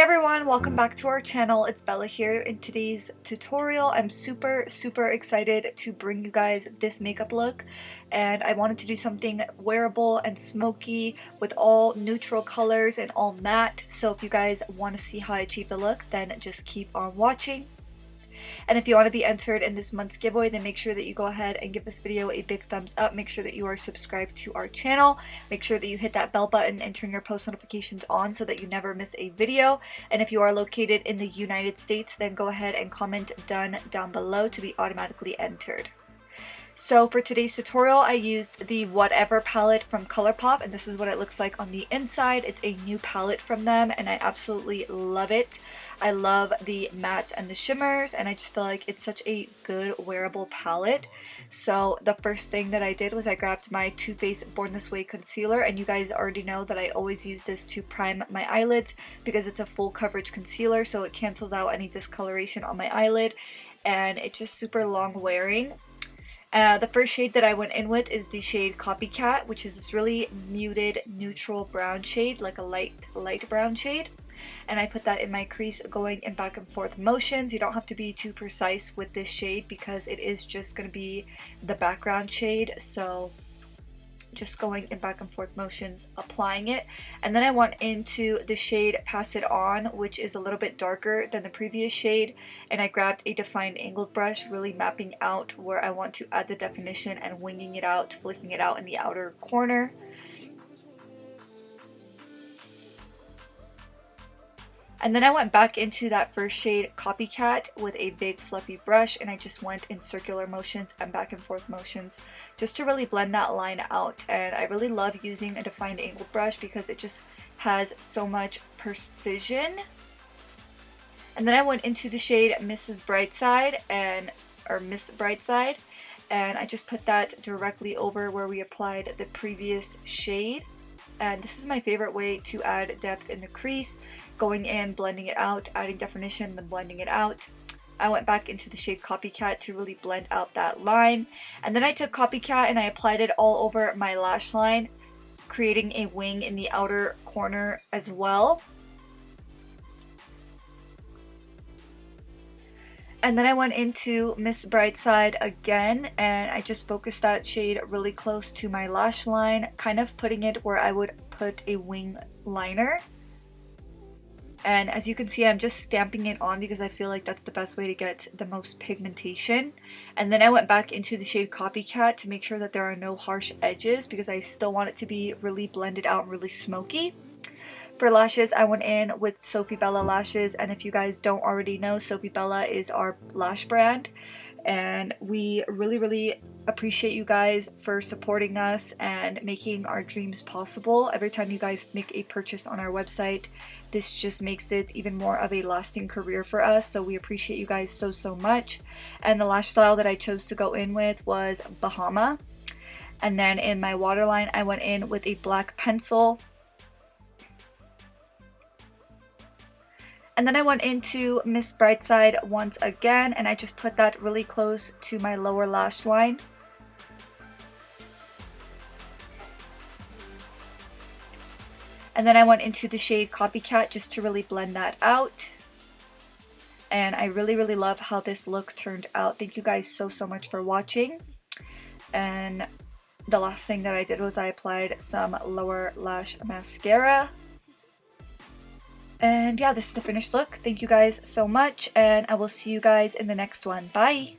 everyone, welcome back to our channel. It's Bella here. In today's tutorial, I'm super excited to bring you guys this makeup look, and I wanted to do something wearable and smoky with all neutral colors and all matte. So if you guys want to see how I achieve the look, then just keep on watching. And if you want to be entered in this month's giveaway, then make sure that you go ahead and give this video a big thumbs up. Make sure that you are subscribed to our channel. Make sure that you hit that bell button and turn your post notifications on so that you never miss a video. And if you are located in the United States, then go ahead and comment "done" down below to be automatically entered. So for today's tutorial, I used the Whatever palette from Colourpop, and this is what it looks like on the inside. It's a new palette from them, and I absolutely love it. I love the mattes and the shimmers, and I just feel like it's such a good wearable palette. So the first thing that I did was I grabbed my Too Faced Born This Way concealer, and you guys already know that I always use this to prime my eyelids because it's a full coverage concealer, so it cancels out any discoloration on my eyelid, and it's just super long wearing. The first shade that I went in with is the shade Copycat, which is this really muted neutral brown shade, like a light brown shade. And I put that in my crease, going in back and forth motions. You don't have to be too precise with this shade because it is just going to be the background shade. So just going in back and forth motions, applying it. And then I went into the shade Pass It On, which is a little bit darker than the previous shade, and I grabbed a defined angled brush, really mapping out where I want to add the definition and winging it out, flicking it out in the outer corner. And then I went back into that first shade Copycat with a big fluffy brush, and I just went in circular motions and back and forth motions just to really blend that line out. And I really love using a defined angled brush because it just has so much precision. And then I went into the shade Miss Brightside, and I just put that directly over where we applied the previous shade. And this is my favorite way to add depth in the crease, going in, blending it out, adding definition, then blending it out. I went back into the shade Copycat to really blend out that line. And then I took Copycat and I applied it all over my lash line, creating a wing in the outer corner as well. And then I went into Miss Brightside again, and I just focused that shade really close to my lash line, kind of putting it where I would put a wing liner. And as you can see, I'm just stamping it on because I feel like that's the best way to get the most pigmentation. And then I went back into the shade Copycat to make sure that there are no harsh edges because I still want it to be really blended out and really smoky. For lashes, I went in with Sofie Bella lashes, and if you guys don't already know, Sofie Bella is our lash brand, and we really appreciate you guys for supporting us and making our dreams possible. Every time you guys make a purchase on our website, this just makes it even more of a lasting career for us, so we appreciate you guys so much. And the lash style that I chose to go in with was Bahama. And then in my waterline, I went in with a black pencil. And then I went into Miss Brightside once again, and I just put that really close to my lower lash line. And then I went into the shade Copycat just to really blend that out. And I really love how this look turned out. Thank you guys so much for watching. And the last thing that I did was I applied some lower lash mascara. And yeah, this is the finished look. Thank you guys so much, and I will see you guys in the next one. Bye!